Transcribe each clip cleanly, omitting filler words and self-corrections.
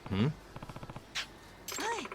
Hmm? はい。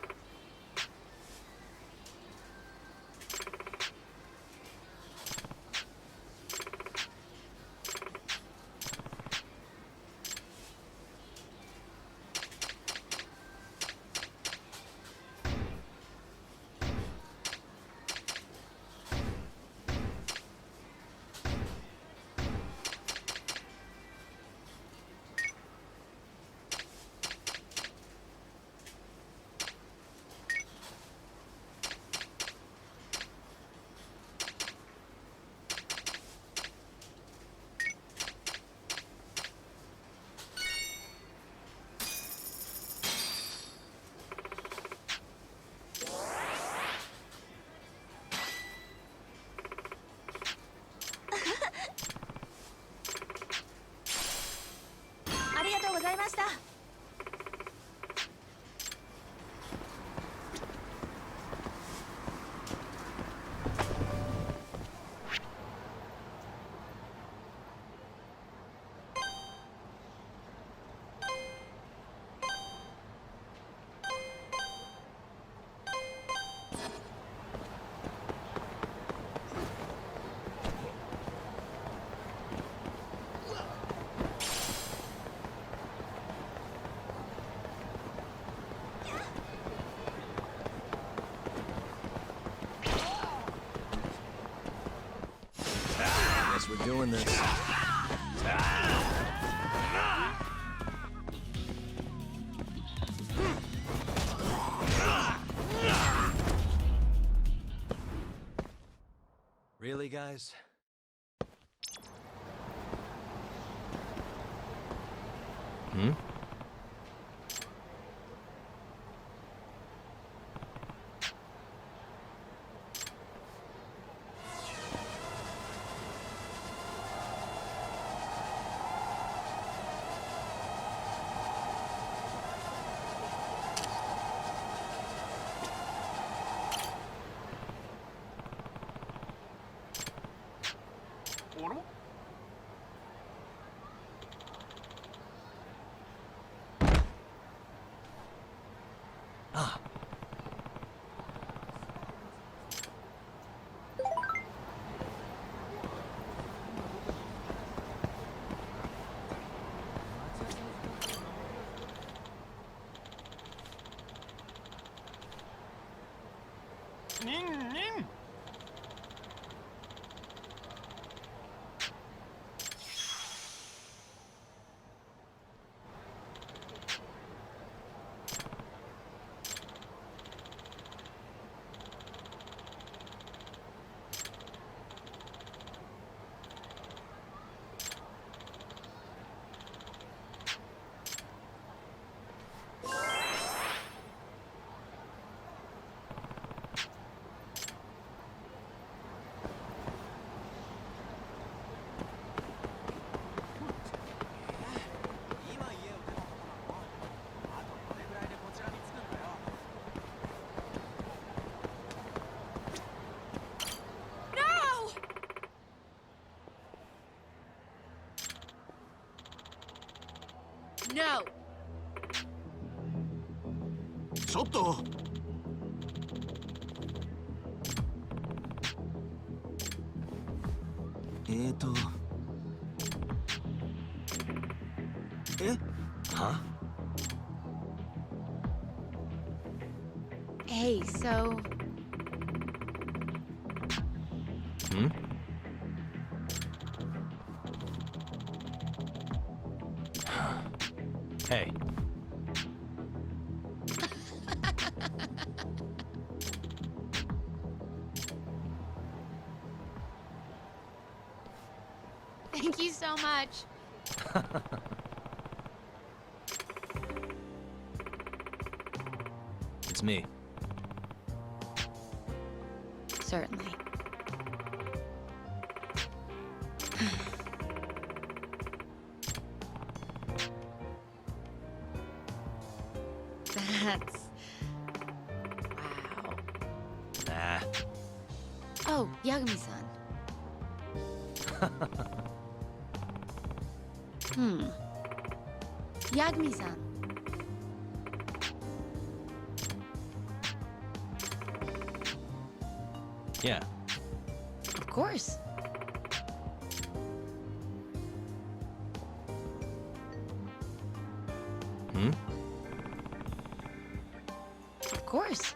ありがとうございました。Guess we're doing this. Really, guys? Hmm? Ah. No! ちょっとHuh? Hey, so... Hmm? Hey. Thank you so much. It's me. Certainly. That's... wow. Nah. Oh, Yagami-san. Yagami-san. Yeah. Of course. Hmm? Of course.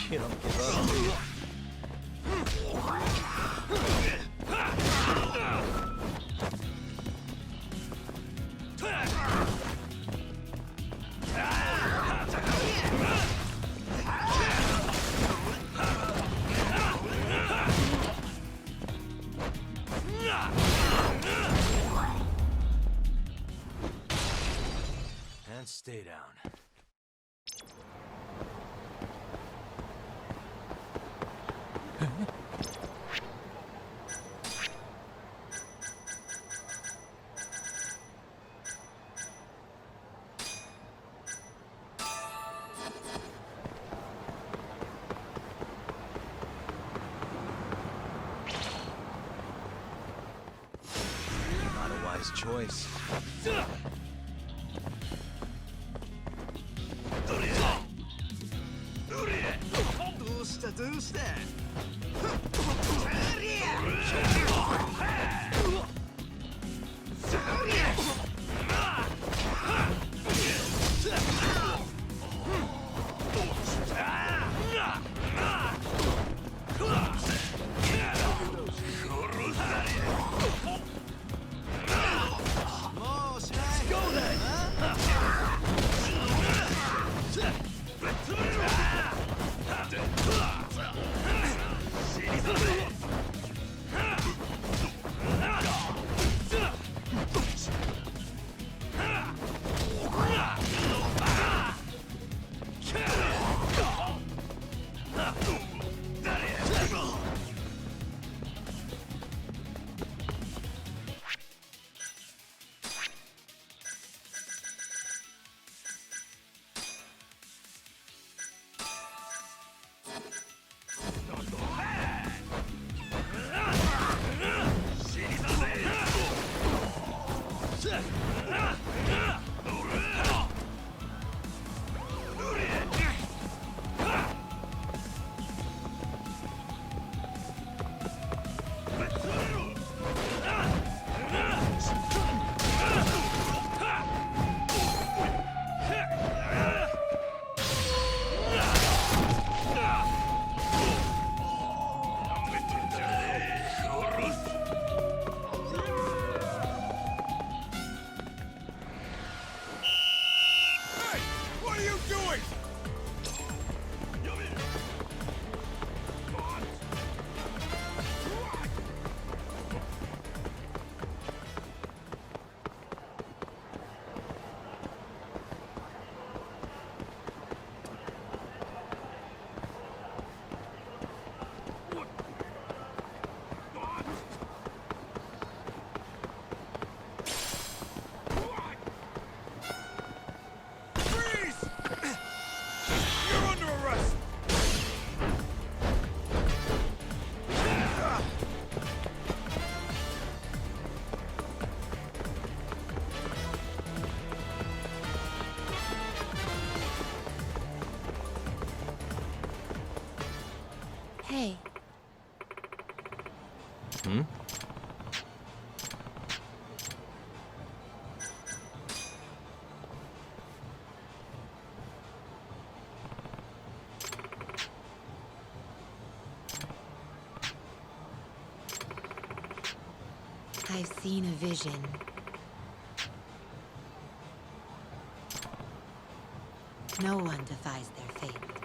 You don't give up, do you? And stay down. Not a wise choice. どうしたどうした I've seen a vision. No one defies their fate.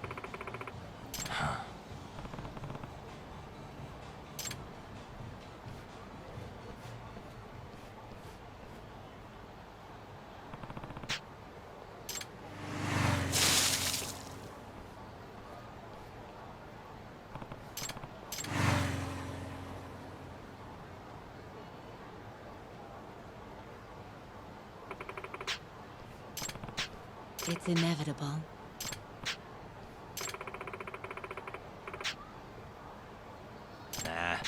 It's inevitable. Nah.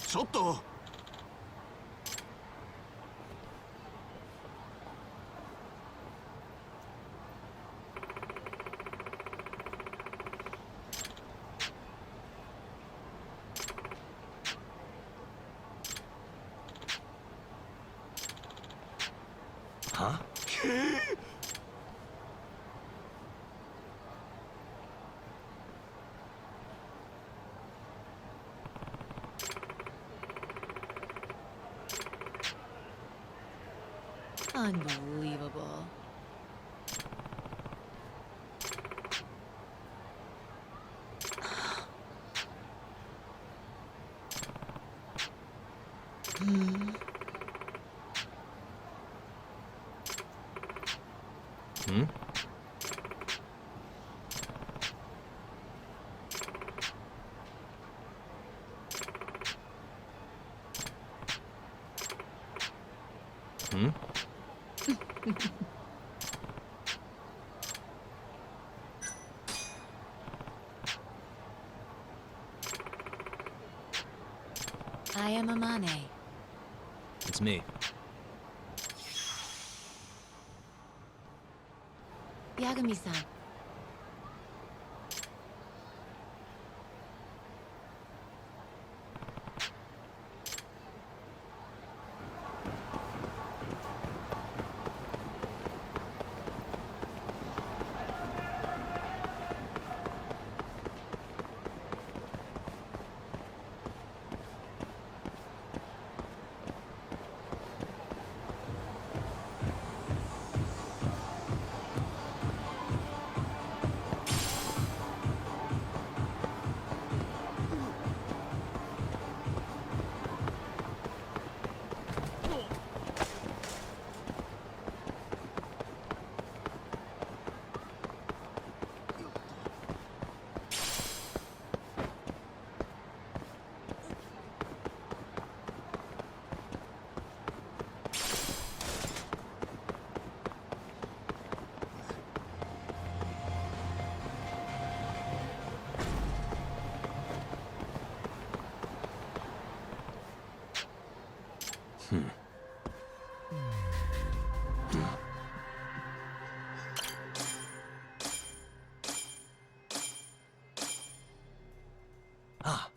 ちょっと Huh? Unbelievable. Hmm. Hmm? Hmm? I am Amane. It's me. Yagami-san. Ah.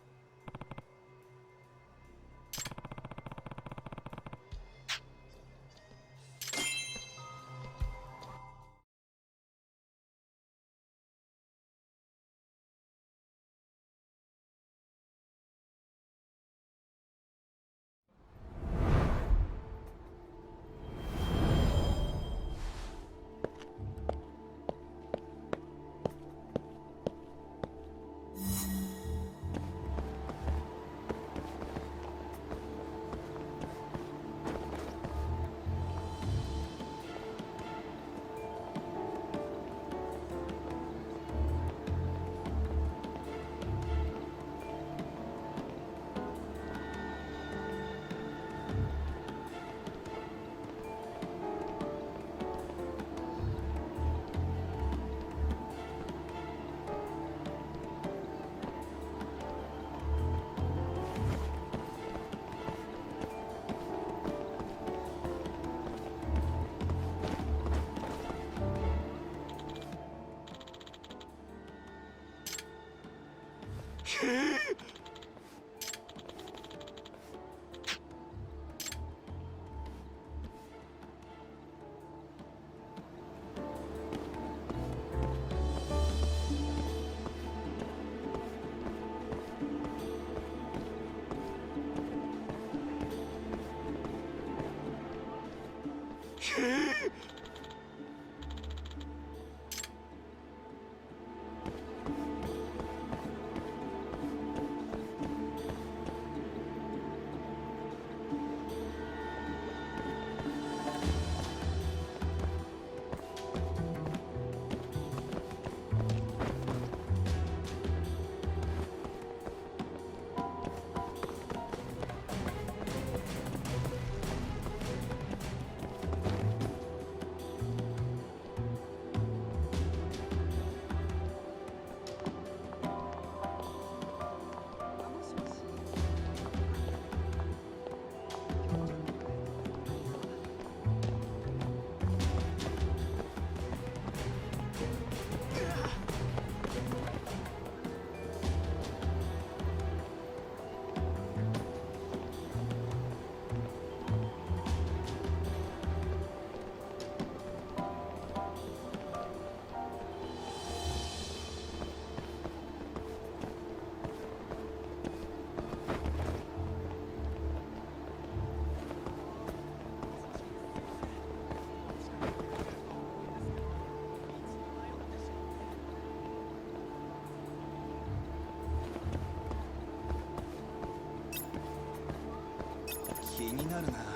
気になるな。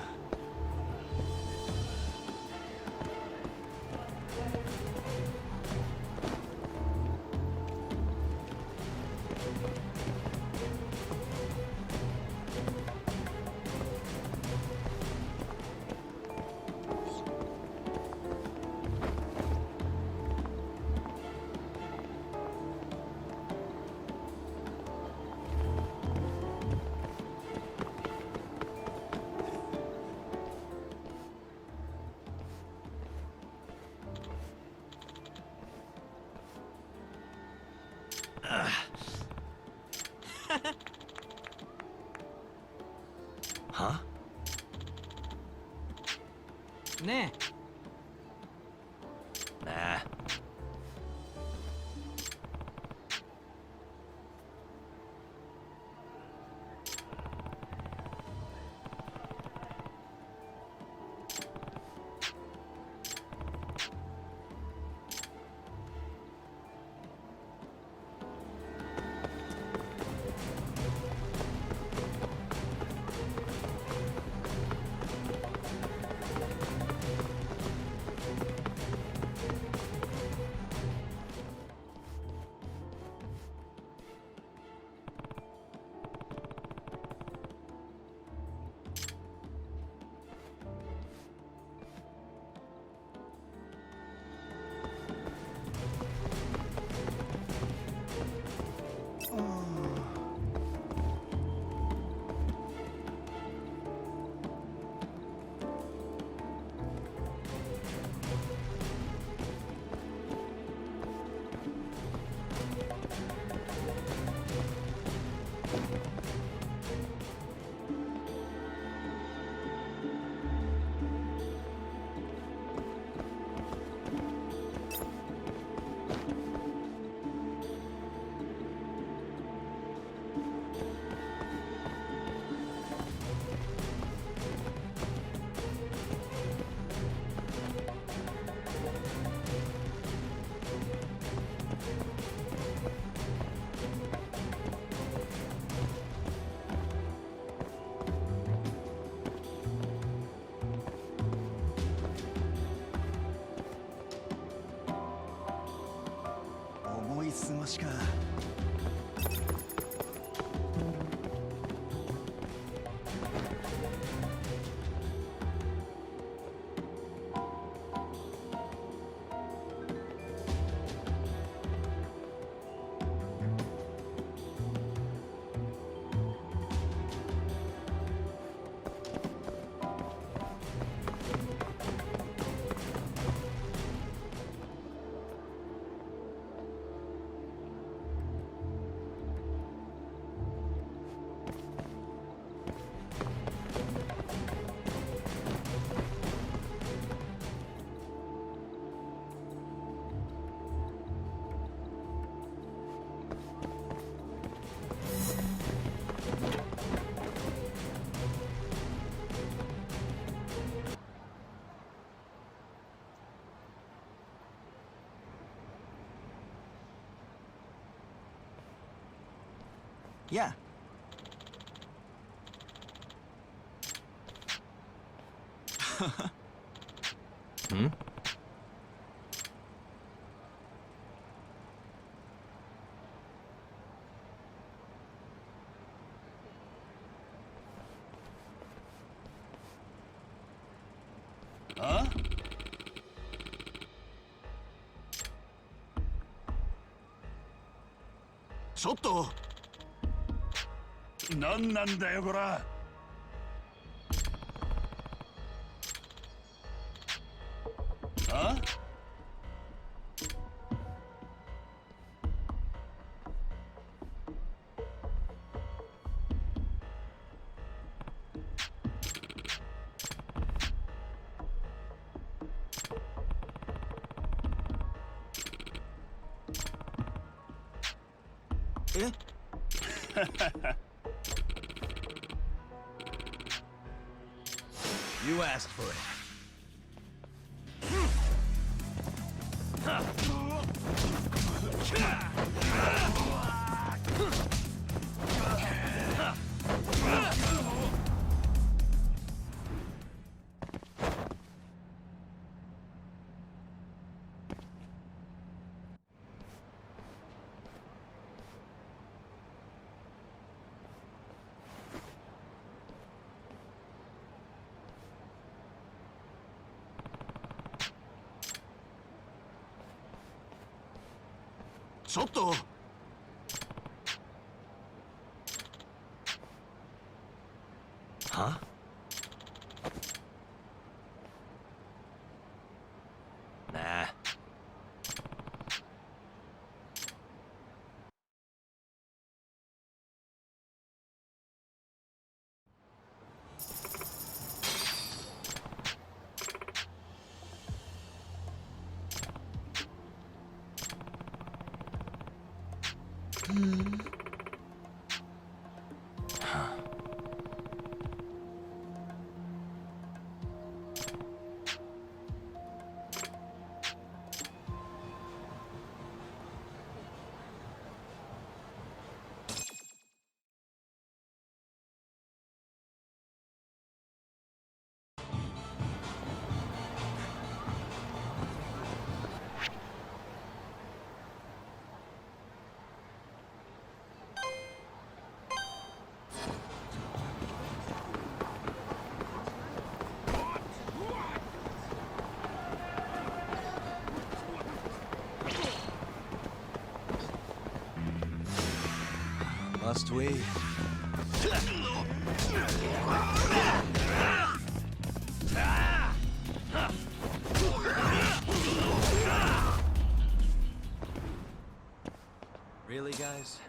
Huh? ね Nah.思い過ごしか。Yeah. Hmm? Huh? ちょっと何なんだよこら。あ？えYou asked for it.ちょっとHuh? Nah. Must we? Really, guys?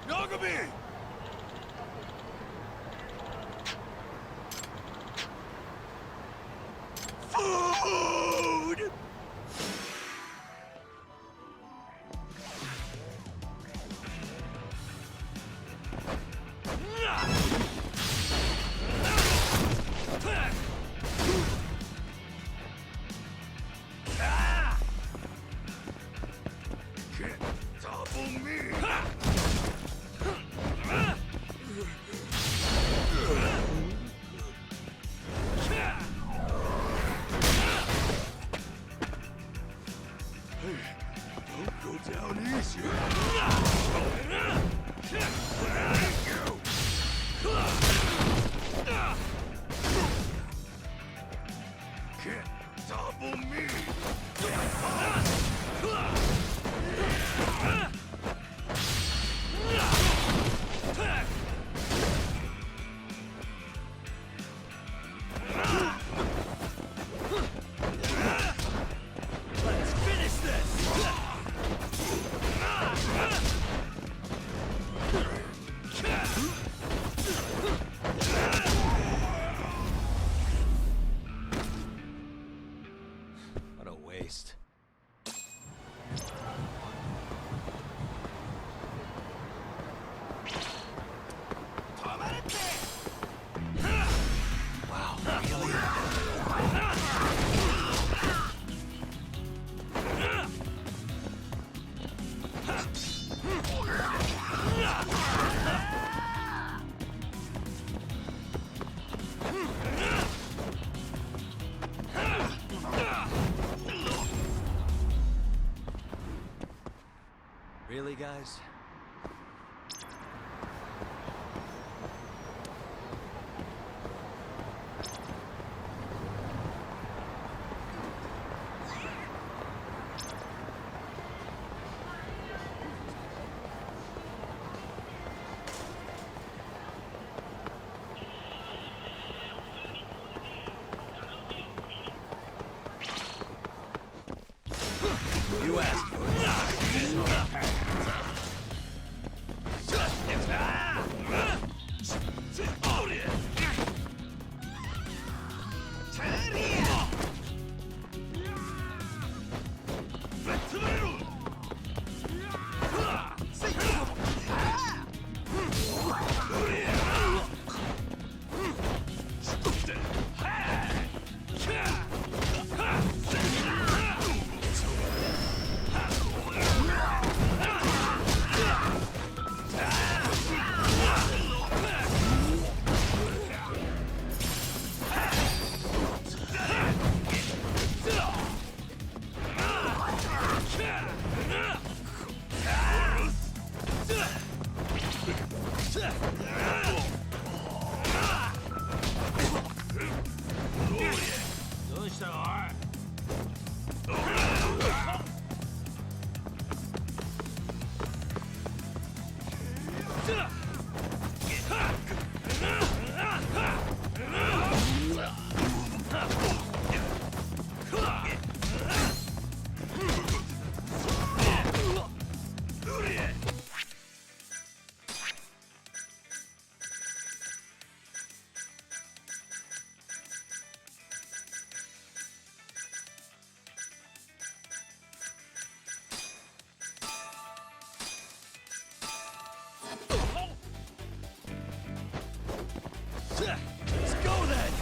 Nagami! Food! Ah! guys. You asked for Let's go then!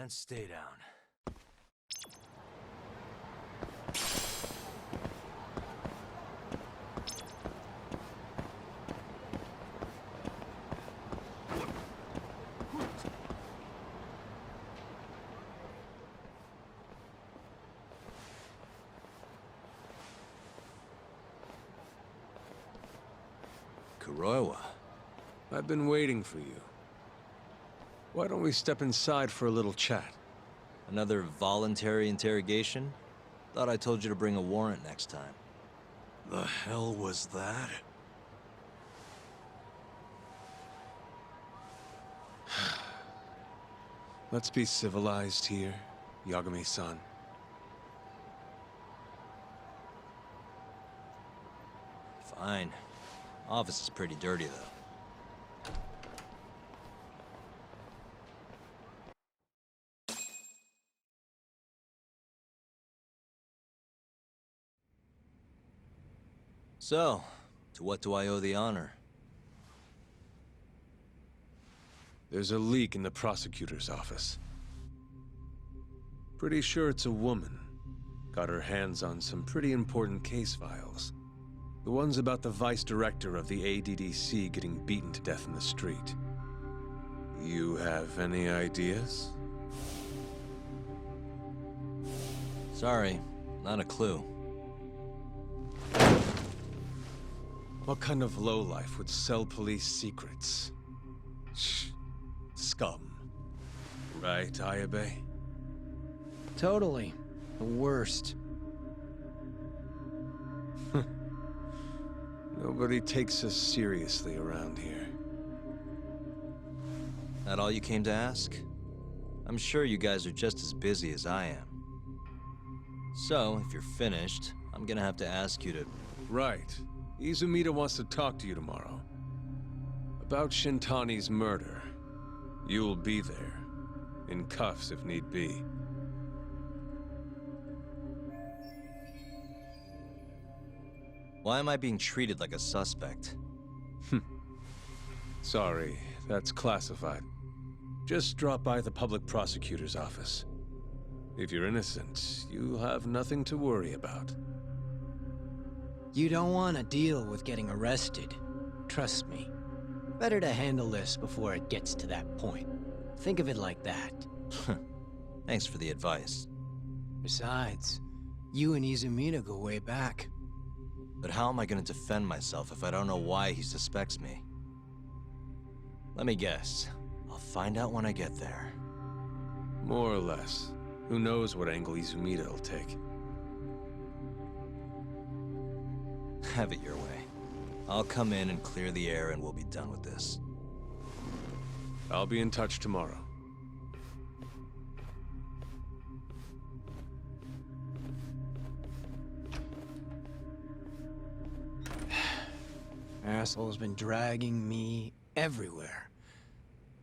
And stay down. Kuroiwa. I've been waiting for you. Why don't we step inside for a little chat? Another voluntary interrogation? Thought I told you to bring a warrant next time. The hell was that? Let's be civilized here, Yagami-san. Fine. Office is pretty dirty, though. So, to what do I owe the honor? There's a leak in the prosecutor's office. Pretty sure it's a woman. Got her hands on some pretty important case files. The ones about the vice director of the ADDC getting beaten to death in the street. You have any ideas? Sorry, not a clue. What kind of lowlife would sell police secrets? Shh. Scum. Right, Ayabe? Totally. The worst. Nobody takes us seriously around here. That all you came to ask? I'm sure you guys are just as busy as I am. So, if you're finished, I'm gonna have to ask you to... Right. Izumida wants to talk to you tomorrow. About Shintani's murder. You'll be there. In cuffs if need be. Why am I being treated like a suspect? Sorry, that's classified. Just drop by the public prosecutor's office. If you're innocent, you'll have nothing to worry about. You don't want to deal with getting arrested. Trust me. Better to handle this before it gets to that point. Think of it like that. Thanks for the advice. Besides, you and Izumina go way back. But how am I gonna defend myself if I don't know why he suspects me? Let me guess. I'll find out when I get there. More or less. Who knows what angle Izumida will take. Have it your way. I'll come in and clear the air and we'll be done with this. I'll be in touch tomorrow. Asshole's been dragging me everywhere.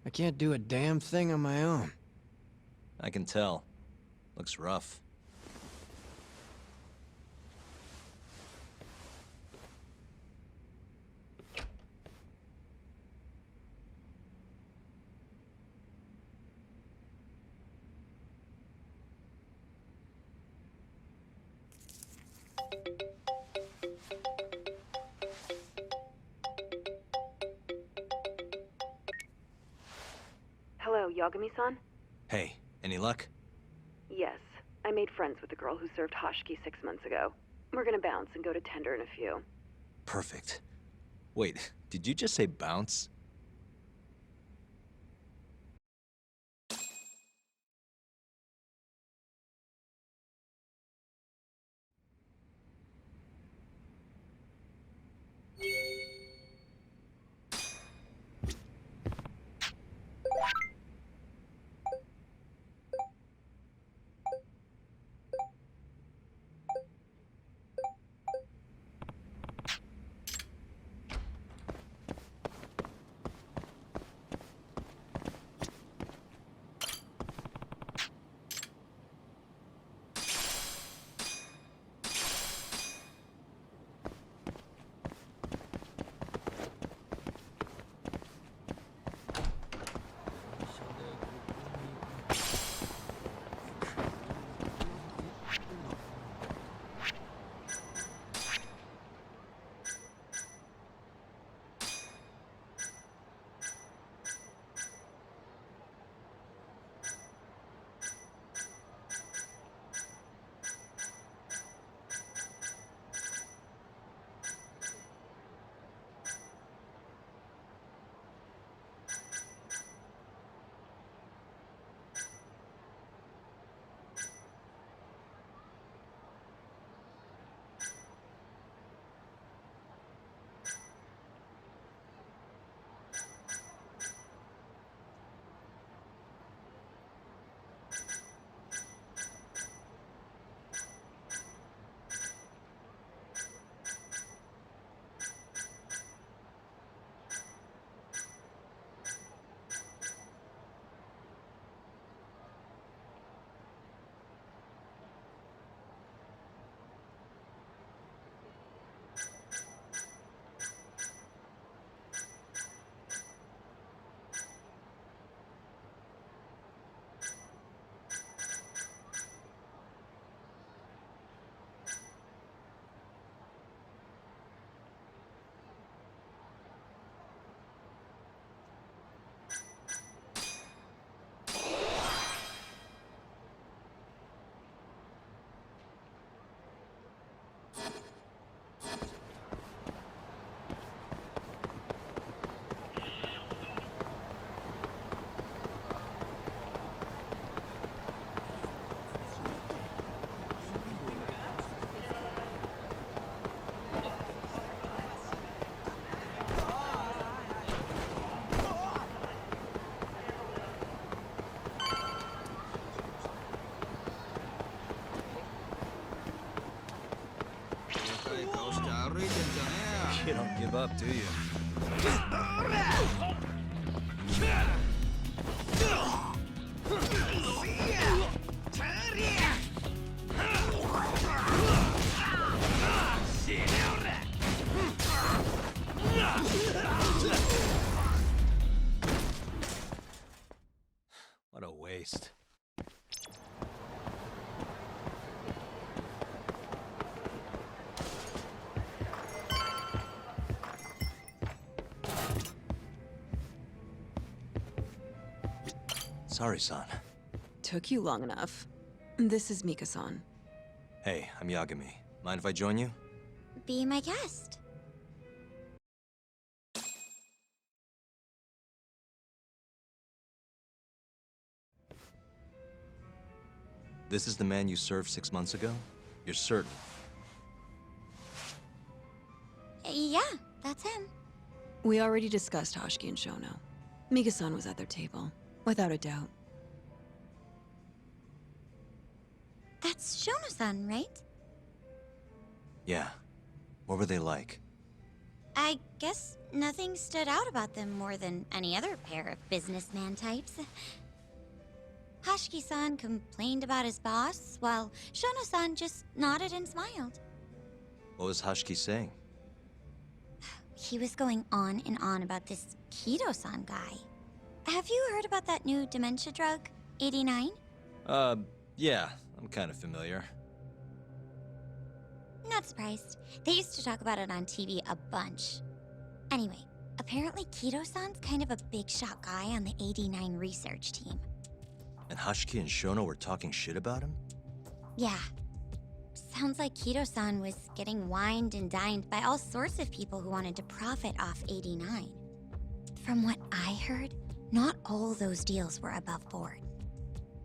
I can't do a damn thing on my own. I can tell. Looks rough. Hello, Yagami-san? Hey, any luck? Yes. I made friends with the girl who served Hashiki 6 months ago. We're gonna bounce and go to tender in a few. Perfect. Wait, did you just say bounce? You don't give up, do you? waste. Sorry, son. Took you long enough. This is Mika-san. Hey, I'm Yagami. Mind if I join you? Be my guest. This is the man you served 6 months ago? You're certain? Yeah, that's him. We already discussed Hoshiki and Shono. Mika-san was at their table, without a doubt. That's Shono-san, right? Yeah. What were they like? I guess nothing stood out about them more than any other pair of businessman types. Hoshiki-san complained about his boss, while Shono-san just nodded and smiled. What was Hoshiki saying? He was going on and on about this Kido-san guy. Have you heard about that new dementia drug, 89? Yeah. I'm kind of familiar. Not surprised. They used to talk about it on TV a bunch. Anyway, apparently Kido-san's kind of a big shot guy on the 89 research team. And Hoshiki and Shono were talking shit about him? Yeah. Sounds like Kido-san was getting wined and dined by all sorts of people who wanted to profit off 89. From what I heard, not all those deals were above board.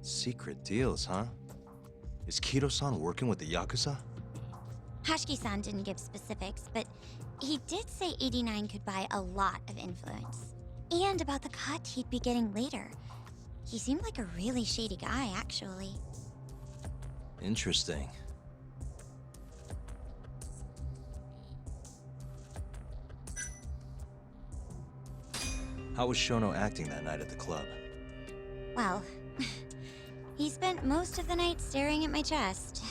Secret deals, huh? Is Kido-san working with the Yakuza? Hoshiki-san didn't give specifics, but he did say 89 could buy a lot of influence. And about the cut he'd be getting later. He seemed like a really shady guy, actually. Interesting. How was Shono acting that night at the club? Well, he spent most of the night staring at my chest.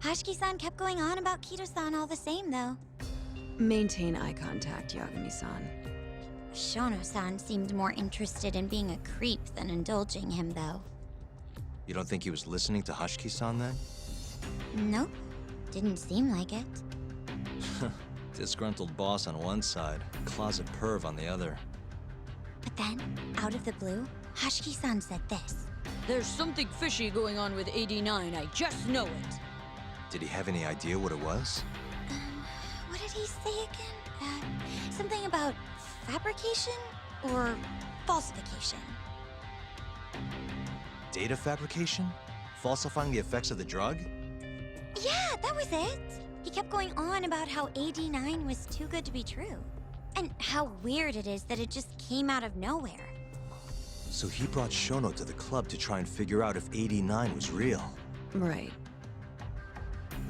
Hoshiki-san kept going on about Kido-san all the same, though. Maintain eye contact, Yagami-san. Shono-san seemed more interested in being a creep than indulging him, though. You don't think he was listening to Hoshiki-san then? Nope. Didn't seem like it. Disgruntled boss on one side, closet perv on the other. But then, out of the blue, Hoshiki-san said this. There's something fishy going on with 89, I just know it. Did he have any idea what it was? What did he say again? Something about fabrication or falsification? Data fabrication? Falsifying the effects of the drug? Yeah, that was it. He kept going on about how 89 was too good to be true. And how weird it is that it just came out of nowhere. So he brought Shono to the club to try and figure out if 89 was real. Right.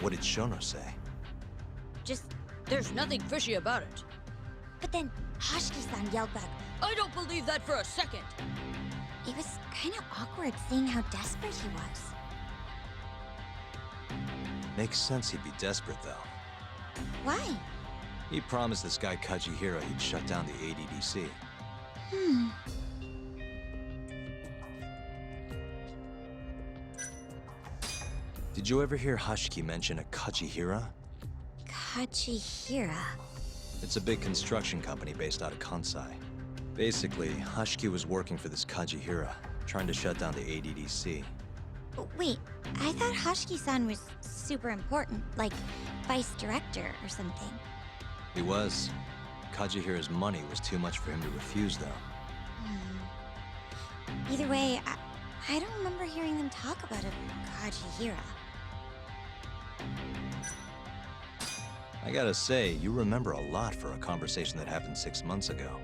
What did Shono say? Just, There's nothing fishy about it. but then Hoshiki-san yelled back. I don't believe that for a second. It was kind of awkward seeing how desperate he was. Makes sense he'd be desperate, though. Why? He promised this guy Kajihira he'd shut down the ADDC. Did you ever hear Hoshiki mention a Kajihira? Kajihira. It's a big construction company based out of Kansai. Basically, Hoshiki was working for this Kajihira, trying to shut down the ADDC. Wait, I thought Hoshiki-san was super important, like vice director or something. He was. Kajihira's money was too much for him to refuse, though. Either way, I don't remember hearing them talk about a Kajihira. I gotta say, you remember a lot for a conversation that happened 6 months ago.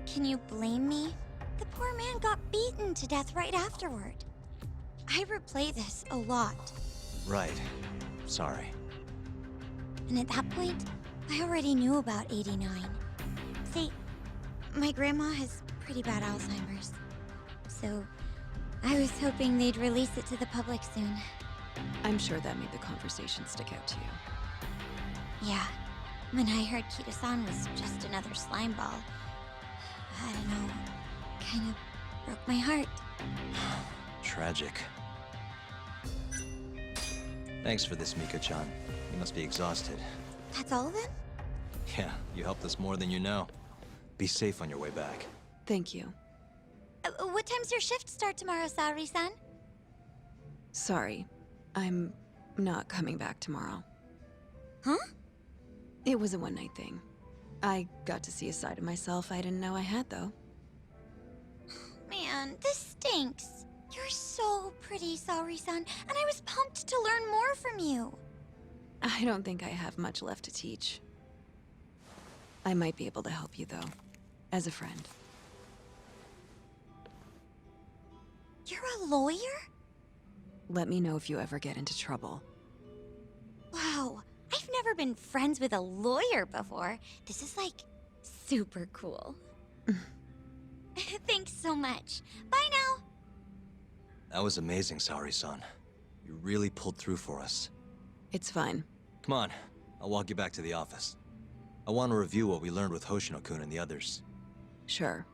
Can you blame me? The poor man got beaten to death right afterward. I replay this a lot. Right. Sorry. And at that point, I already knew about 89. See, my grandma has pretty bad Alzheimer's. So, I was hoping they'd release it to the public soon. I'm sure that made the conversation stick out to you. Yeah, when I heard Kido-san was just another slime ball, I don't know, kind of broke my heart. Tragic. Thanks for this, Miko-chan. You must be exhausted. That's all then? Yeah, you helped us more than you know. Be safe on your way back. Thank you. What time's your shift start tomorrow, Saori-san? Sorry. I'm not coming back tomorrow. Huh? It was a one-night thing. I got to see a side of myself I didn't know I had, though. Man, this stinks. You're so pretty, Saori-san, and I was pumped to learn more from you. I don't think I have much left to teach. I might be able to help you, though, as a friend. You're a lawyer? Let me know if you ever get into trouble. Wow, I've never been friends with a lawyer before. This is like super cool. Thanks so much. Bye now. That was amazing, Saori-san. You really pulled through for us. It's fine. Come on, I'll walk you back to the office. I want to review what we learned with Hoshino-kun and the others. Sure.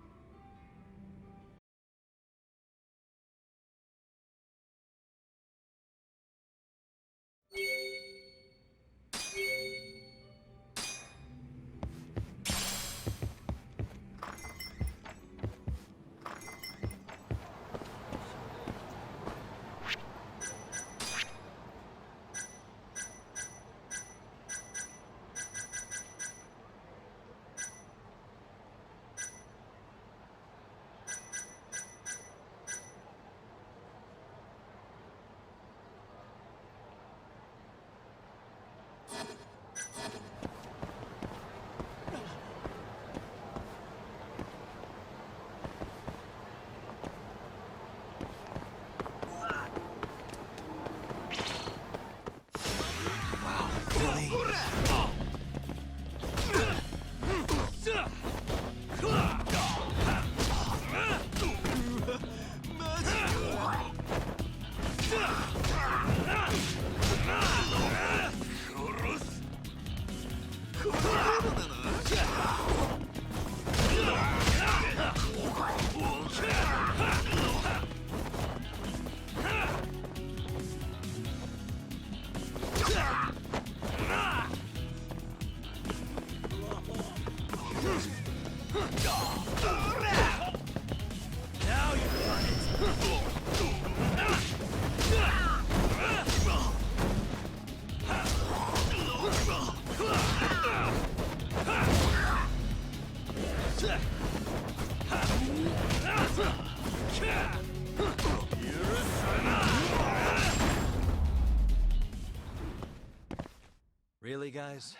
Really, guys?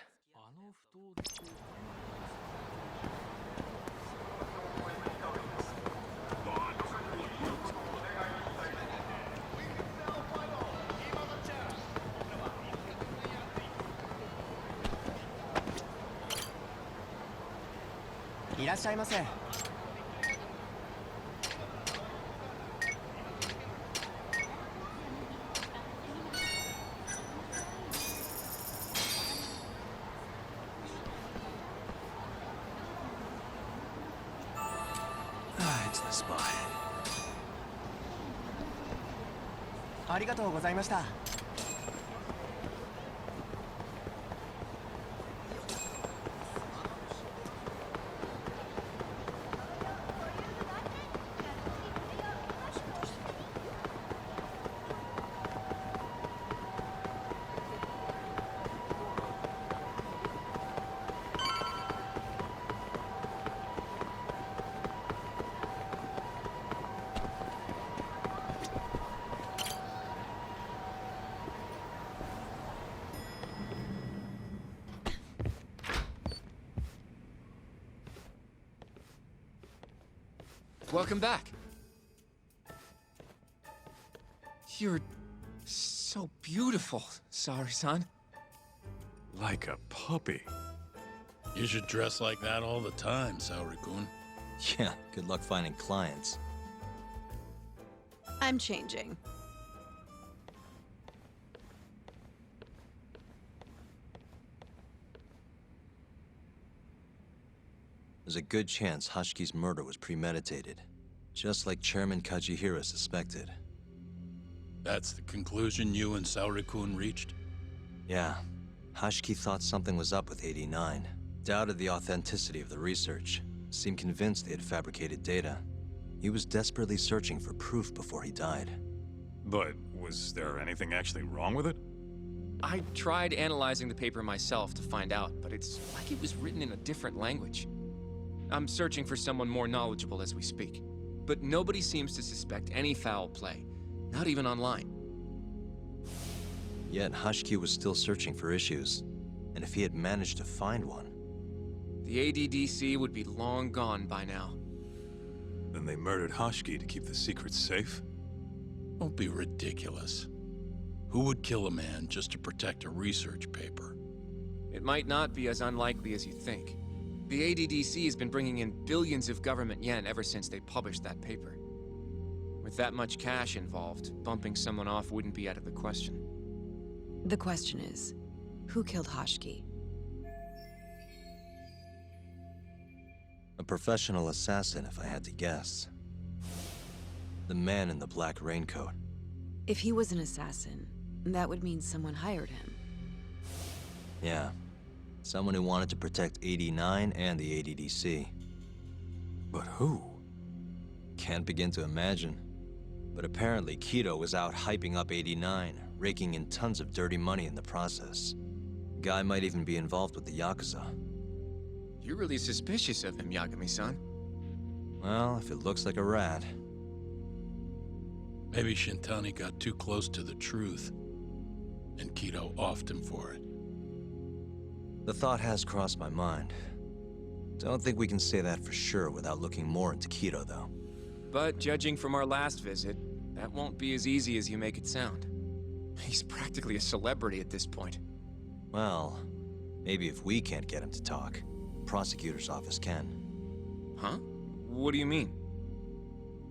It's the spot. ありがとうございました。Welcome back. You're so beautiful, Saori-san. Like a puppy. You should dress like that all the time, Saori-kun. Yeah, good luck finding clients. I'm changing. There's a good chance Hashiki's murder was premeditated. Just like Chairman Kajihira suspected. That's the conclusion you and Saori-kun reached? Yeah. Hashiki thought something was up with 89. Doubted the authenticity of the research. Seemed convinced they had fabricated data. He was desperately searching for proof before he died. But was there anything actually wrong with it? I tried analyzing the paper myself to find out, but it's like it was written in a different language. I'm searching for someone more knowledgeable as we speak. But nobody seems to suspect any foul play, not even online. Yet Hashiki was still searching for issues. And if he had managed to find one... The ADDC would be long gone by now. Then they murdered Hashiki to keep the secret safe? Don't be ridiculous. Who would kill a man just to protect a research paper? It might not be as unlikely as you think. The ADDC has been bringing in billions of government yen ever since they published that paper. With that much cash involved, bumping someone off wouldn't be out of the question. The question is, who killed Hashiki? A professional assassin, if I had to guess. The man in the black raincoat. If he was an assassin, that would mean someone hired him. Yeah. Someone who wanted to protect 89 and the ADDC. But who? Can't begin to imagine. But apparently Kido was out hyping up 89, raking in tons of dirty money in the process. Guy might even be involved with the Yakuza. You're really suspicious of him, Yagami-san. Well, if it looks like a rat. Maybe Shintani got too close to the truth, and Kido offed him for it. The thought has crossed my mind. Don't think we can say that for sure without looking more into Kido, though. But judging from our last visit, that won't be as easy as you make it sound. He's practically a celebrity at this point. Well, maybe if we can't get him to talk, the prosecutor's office can. Huh? What do you mean?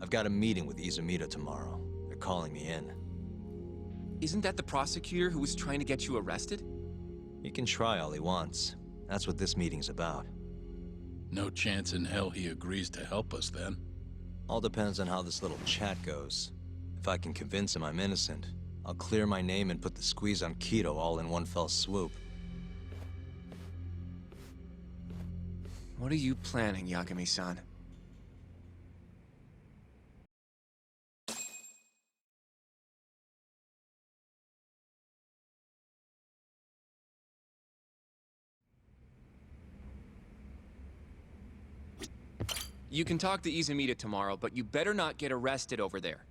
I've got a meeting with Izumida tomorrow. They're calling me in. Isn't that the prosecutor who was trying to get you arrested? He can try all he wants. That's what this meeting's about. No chance in hell he agrees to help us then. All depends on how this little chat goes. If I can convince him I'm innocent, I'll clear my name and put the squeeze on Kido all in one fell swoop. What are you planning, Yagami-san? You can talk to Izumida tomorrow, but you better not get arrested over there.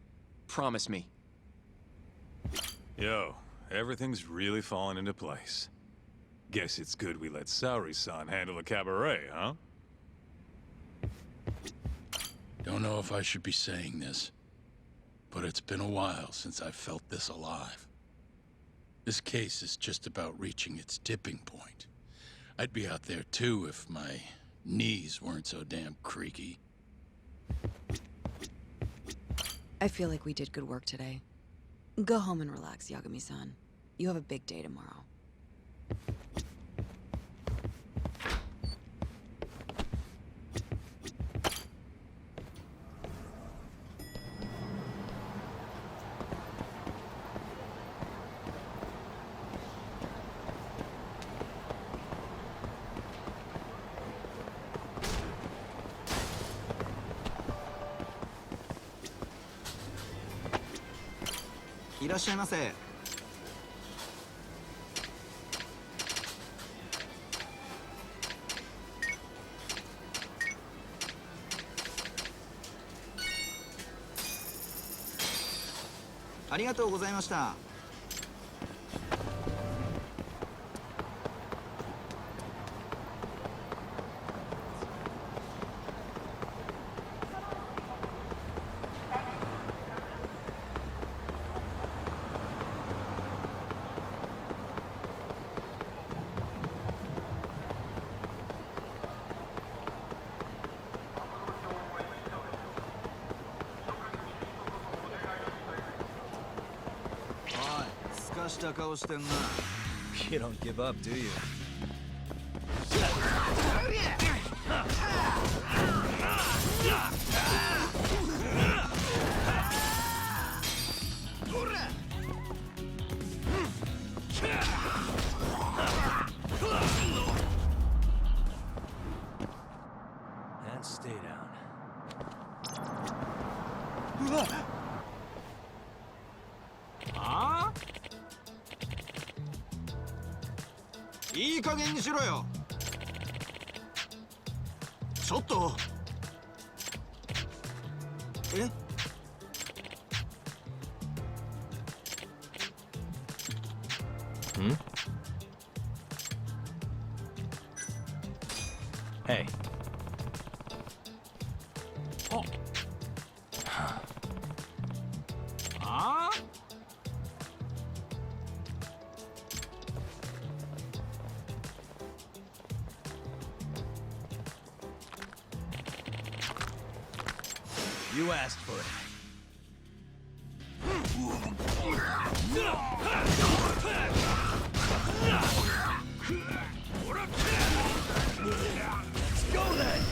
Promise me. Yo, everything's really falling into place. Guess it's good we let Saori-san handle the cabaret, huh? Don't know if I should be saying this, but it's been a while since I felt this alive. This case is just about reaching its tipping point. I'd be out there too if my knees weren't so damn creaky. I feel like we did good work today. Go home and relax, Yagami-san. You have a big day tomorrow.いらっしゃいませ。ありがとうございました。した顔してんな。You don't give up, do you? ああ、いい加減にしろよ。ちょっと。え、Hmm? Hey. Oh. Ah? You asked for it. Let's go then!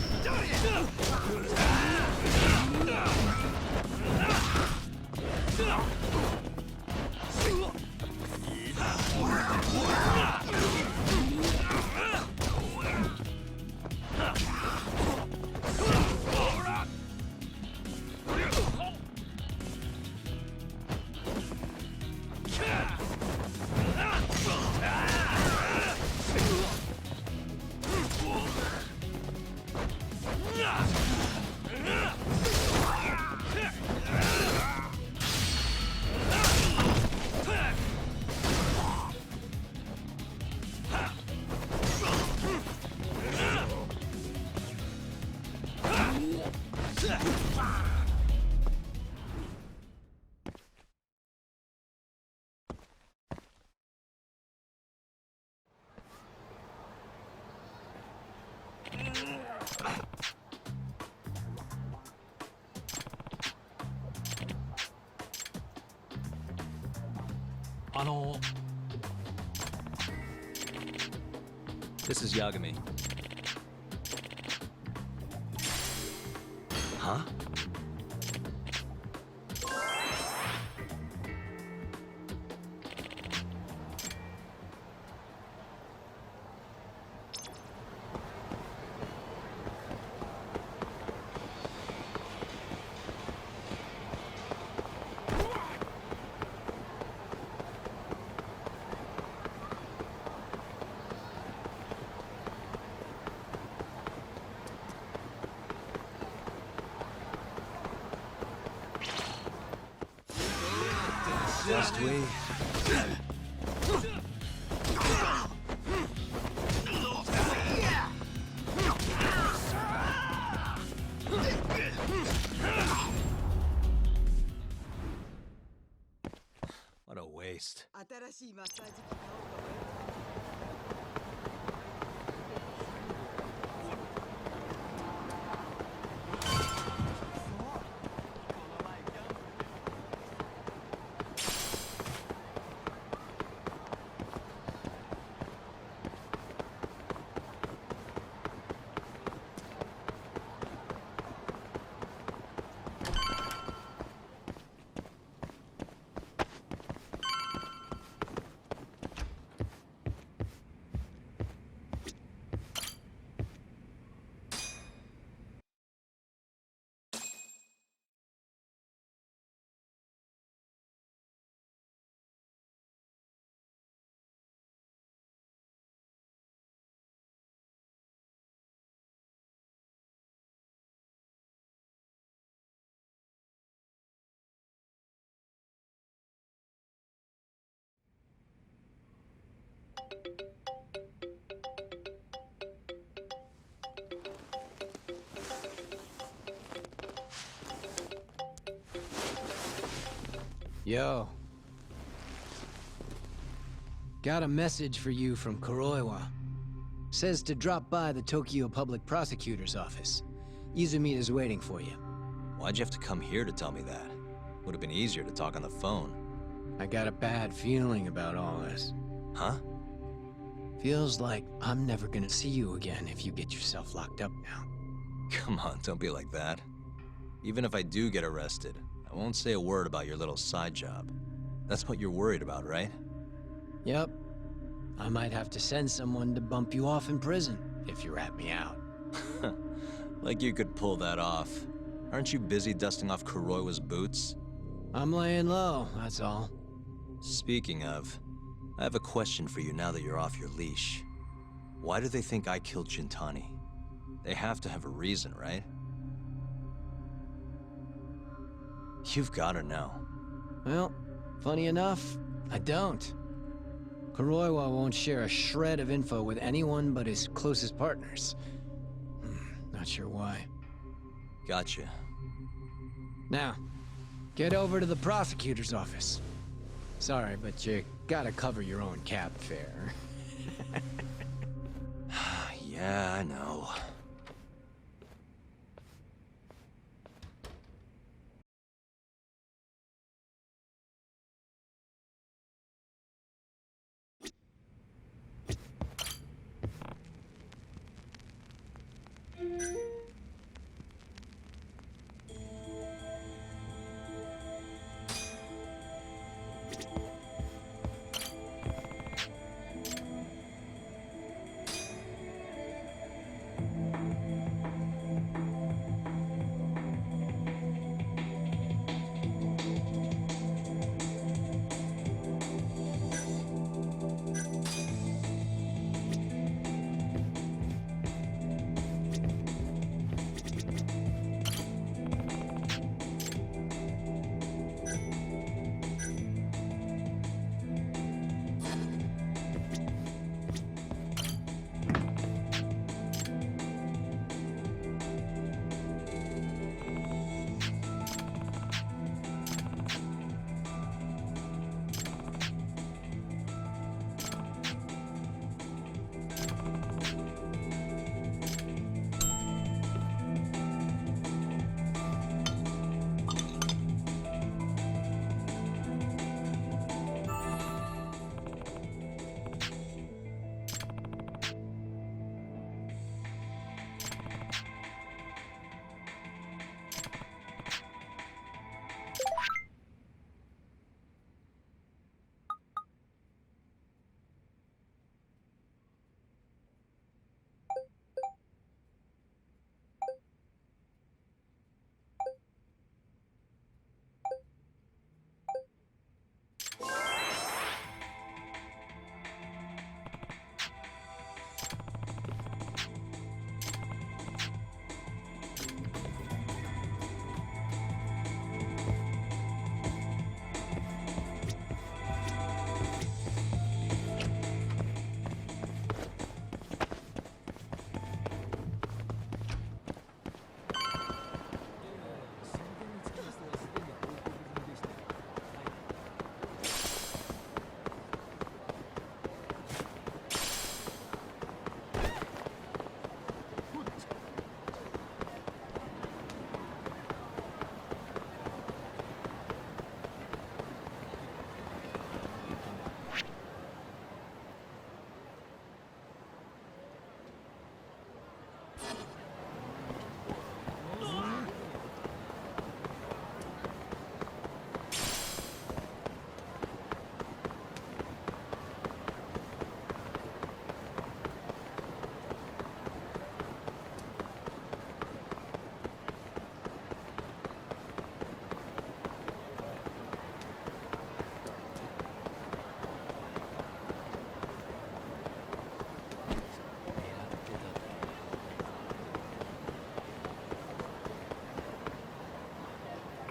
This is Yagami. Huh? Just we. What a waste. Yo. Got a message for you from Kuroiwa. Says to drop by the Tokyo Public Prosecutor's office. Izumi is waiting for you. Why'd you have to come here to tell me that? Would have been easier to talk on the phone. I got a bad feeling about all this. Huh? Feels like I'm never gonna see you again if you get yourself locked up now. Come on, don't be like that. Even if I do get arrested, I won't say a word about your little side job. That's what you're worried about, right? Yep. I might have to send someone to bump you off in prison if you rat me out. Like you could pull that off. Aren't you busy dusting off Kuroiwa's boots? I'm laying low, that's all. Speaking of, I have a question for you now that you're off your leash. Why do they think I killed Shintani? They have to have a reason, right? You've gotta know. Well, funny enough, I don't. Kuroiwa won't share a shred of info with anyone but his closest partners. Not sure why. Gotcha. Now, get over to the prosecutor's office. Sorry, but you gotta cover your own cab fare. Yeah, I know.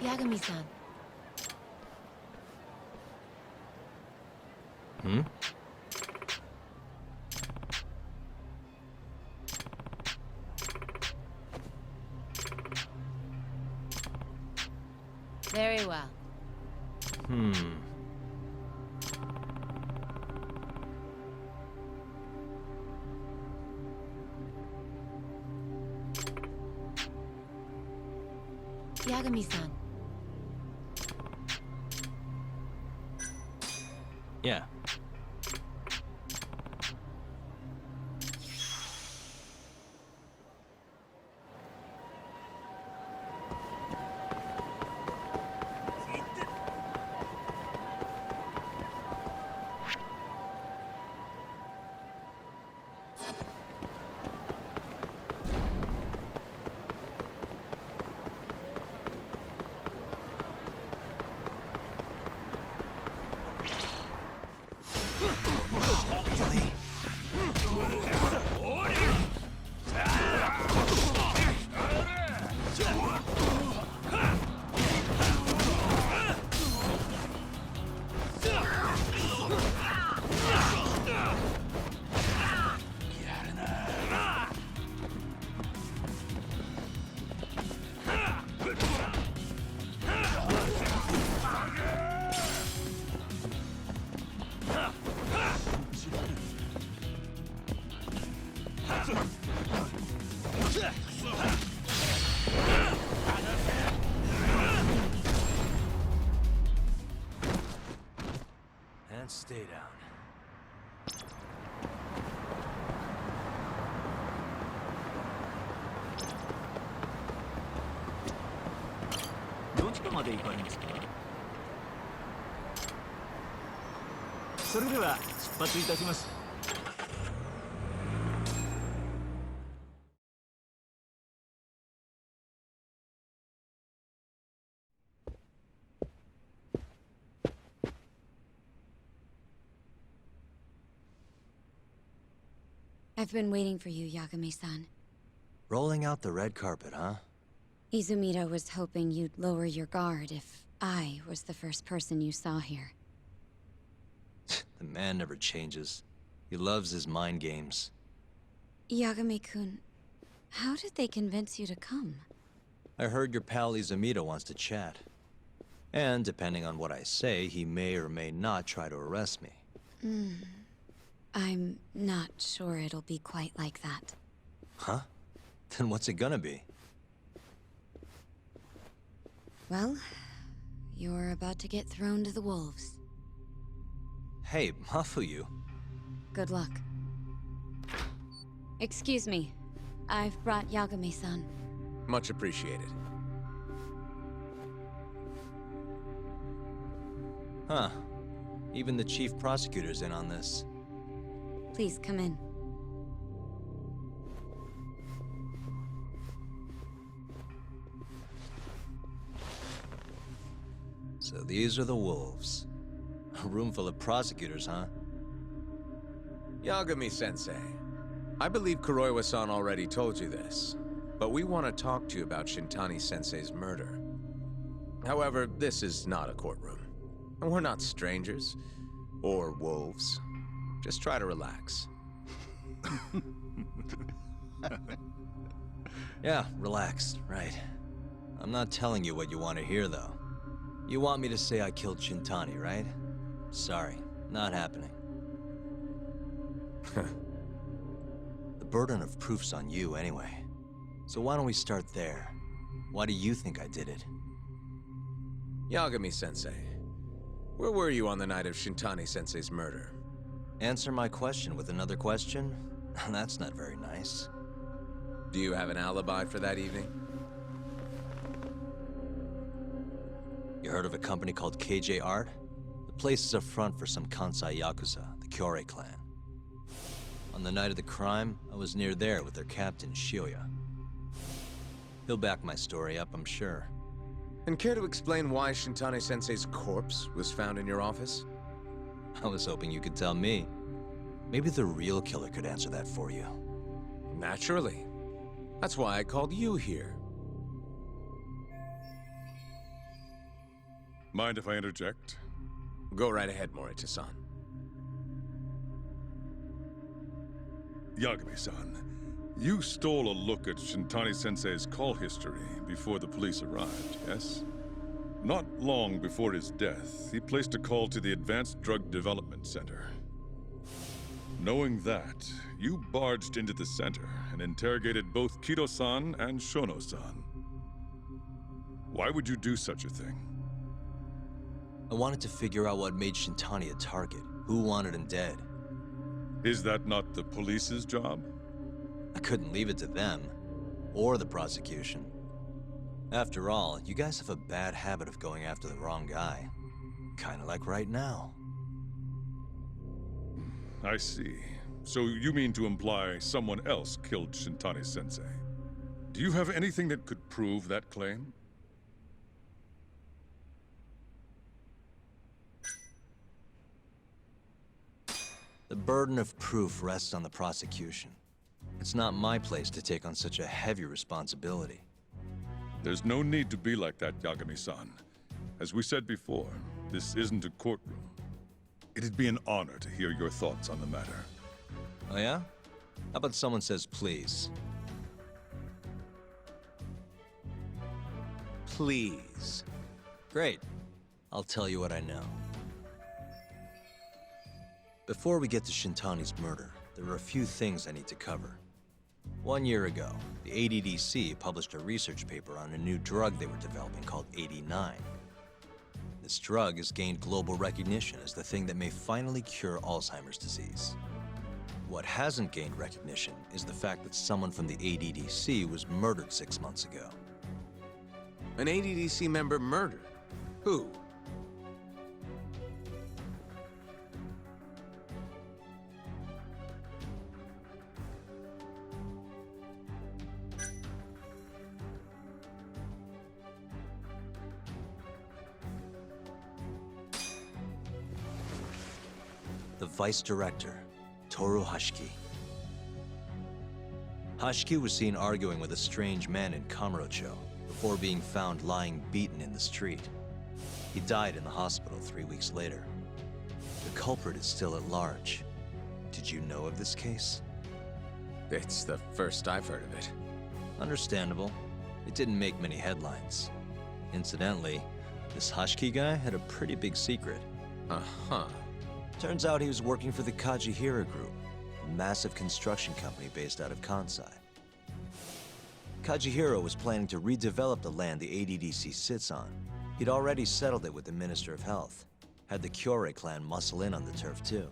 Yagami-san. Hmm? Very well. Yagami-san. Yeah. こまで行かれますか？それでは出発いたします。I've been waiting for you, Yagami-san. Rolling out the red carpet, huh? Izumida was hoping you'd lower your guard if I was the first person you saw here. The man never changes. He loves his mind games. Yagami-kun, how did they convince you to come? I heard your pal Izumida wants to chat. And depending on what I say, he may or may not try to arrest me. I'm not sure it'll be quite like that. Huh? Then what's it gonna be? Well, you're about to get thrown to the wolves. Hey, Mafuyu. Good luck. Excuse me. I've brought Yagami-san. Much appreciated. Huh. Even the chief prosecutor's in on this. Please come in. So these are the wolves. A room full of prosecutors, huh? Yagami-sensei, I believe Kuroiwa-san already told you this, but we want to talk to you about Shintani-sensei's murder. However, this is not a courtroom. And we're not strangers, or wolves. Just try to relax. Yeah, relaxed, right. I'm not telling you what you want to hear, though. You want me to say I killed Shintani, right? Sorry, not happening. The burden of proof's on you, anyway. So why don't we start there? Why do you think I did it? Yagami-sensei, where were you on the night of Shintani-sensei's murder? Answer my question with another question? That's not very nice. Do you have an alibi for that evening? You heard of a company called KJ Art? The place is a front for some Kansai Yakuza, the Kyorei clan. On the night of the crime, I was near there with their captain, Shioya. He'll back my story up, I'm sure. And care to explain why Shintani-sensei's corpse was found in your office? I was hoping you could tell me. Maybe the real killer could answer that for you. Naturally. That's why I called you here. Mind if I interject? Go right ahead, Morita-san. Yagami-san, you stole a look at Shintani-sensei's call history before the police arrived, yes? Not long before his death, he placed a call to the Advanced Drug Development Center. Knowing that, you barged into the center and interrogated both Kido-san and Shono-san. Why would you do such a thing? I wanted to figure out what made Shintani a target, who wanted him dead. Is that not the police's job? I couldn't leave it to them, or the prosecution. After all, you guys have a bad habit of going after the wrong guy. Kinda like right now. I see. So you mean to imply someone else killed Shintani-sensei? Do you have anything that could prove that claim? The burden of proof rests on the prosecution. It's not my place to take on such a heavy responsibility. There's no need to be like that, Yagami-san. As we said before, this isn't a courtroom. It'd be an honor to hear your thoughts on the matter. Oh yeah? How about someone says please? Please. Great. I'll tell you what I know. Before we get to Shintani's murder, there are a few things I need to cover. 1 year ago, the ADDC published a research paper on a new drug they were developing called 89. This drug has gained global recognition as the thing that may finally cure Alzheimer's disease. What hasn't gained recognition is the fact that someone from the ADDC was murdered 6 months ago. An ADDC member murdered? Who? The Vice Director, Toru Hashiki. Hashiki was seen arguing with a strange man in Kamurocho before being found lying beaten in the street. He died in the hospital 3 weeks later. The culprit is still at large. Did you know of this case? It's the first I've heard of it. Understandable. It didn't make many headlines. Incidentally, this Hashiki guy had a pretty big secret. Uh-huh. Turns out he was working for the Kajihira Group, a massive construction company based out of Kansai. Kajihira was planning to redevelop the land the ADDC sits on. He'd already settled it with the Minister of Health, had the Kyorei clan muscle in on the turf too.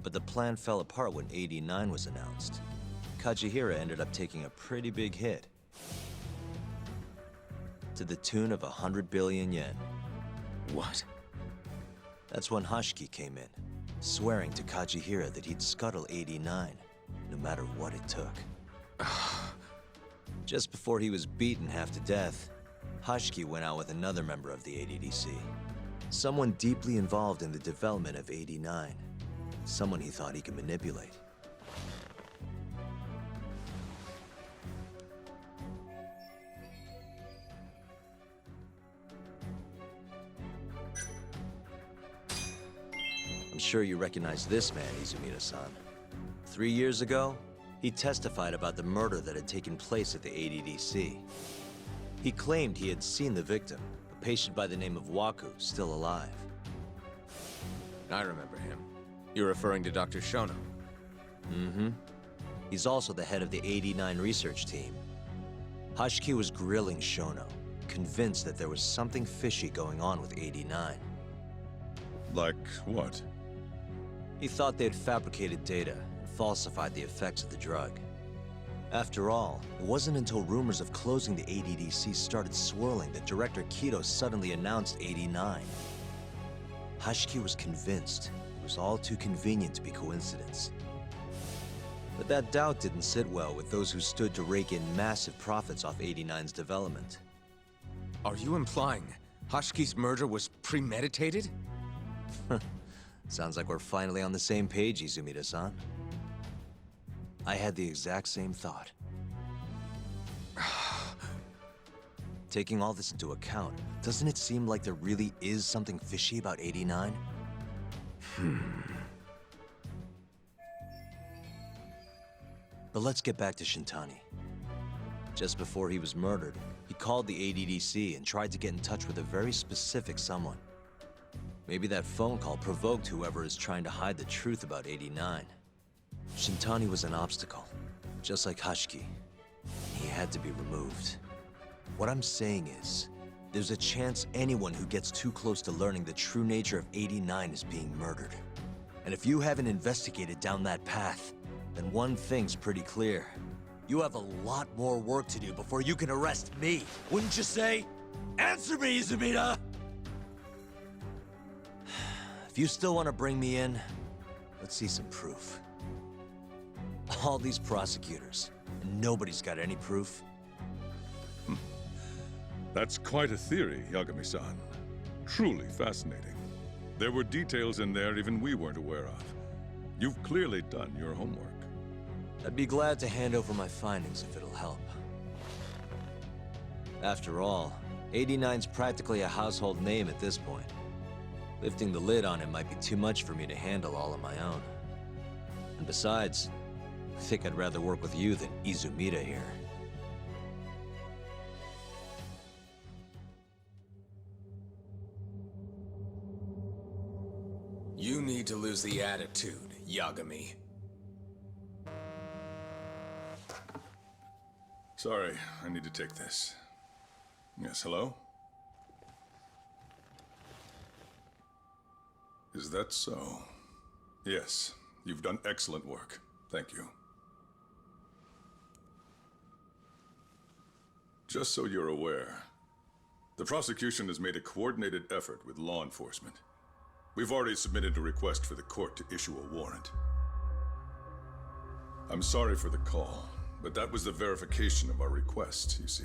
But the plan fell apart when 89 was announced. Kajihira ended up taking a pretty big hit, to the tune of 100 billion yen. What? That's when Hashiki came in, swearing to Kajihira that he'd scuttle 89, no matter what it took. Just before he was beaten half to death, Hashiki went out with another member of the ADDC. Someone deeply involved in the development of 89. Someone he thought he could manipulate. I'm sure you recognize this man, Izumida-san. 3 years ago, he testified about the murder that had taken place at the ADDC. He claimed he had seen the victim, a patient by the name of Waku, still alive. I remember him. You're referring to Dr. Shono? Mm-hmm. He's also the head of the 89 research team. Hashiki was grilling Shono, convinced that there was something fishy going on with 89. Like what? He thought they'd fabricated data and falsified the effects of the drug. After all, it wasn't until rumors of closing the ADDC started swirling that Director Kido suddenly announced 89. Hashiki was convinced it was all too convenient to be coincidence. But that doubt didn't sit well with those who stood to rake in massive profits off 89's development. Are you implying Hashiki's murder was premeditated? Sounds like we're finally on the same page, Izumida-san. I had the exact same thought. Taking all this into account, doesn't it seem like there really is something fishy about 89? But let's get back to Shintani. Just before he was murdered, he called the ADDC and tried to get in touch with a very specific someone. Maybe that phone call provoked whoever is trying to hide the truth about 89. Shintani was an obstacle, just like Hashiki. He had to be removed. What I'm saying is, there's a chance anyone who gets too close to learning the true nature of 89 is being murdered. And if you haven't investigated down that path, then one thing's pretty clear. You have a lot more work to do before you can arrest me, wouldn't you say? Answer me, Izumida! If you still want to bring me in, let's see some proof. All these prosecutors, and nobody's got any proof. That's quite a theory, Yagami-san. Truly fascinating. There were details in there even we weren't aware of. You've clearly done your homework. I'd be glad to hand over my findings if it'll help. After all, 89's practically a household name at this point. Lifting the lid on him might be too much for me to handle all on my own. And besides, I think I'd rather work with you than Izumida here. You need to lose the attitude, Yagami. Sorry, I need to take this. Yes, hello? Is that so? Yes, you've done excellent work. Thank you. Just so you're aware, The prosecution has made a coordinated effort with law enforcement. We've already submitted a request for the court to issue a warrant. I'm sorry for the call, but that was the verification of our request, you see.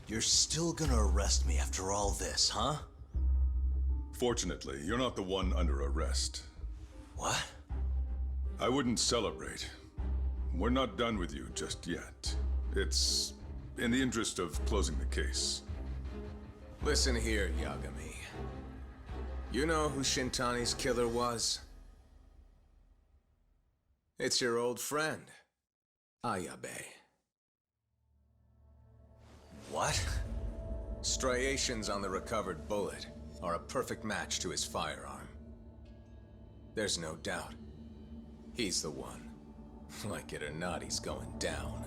You're still gonna arrest me after all this, huh? Fortunately, you're not the one under arrest. What? I wouldn't celebrate. We're not done with you just yet. It's in the interest of closing the case. Listen here, Yagami. You know who Shintani's killer was? It's your old friend, Ayabe. What? Striations on the recovered bullet are a perfect match to his firearm. There's no doubt. He's the one. Like it or not, he's going down.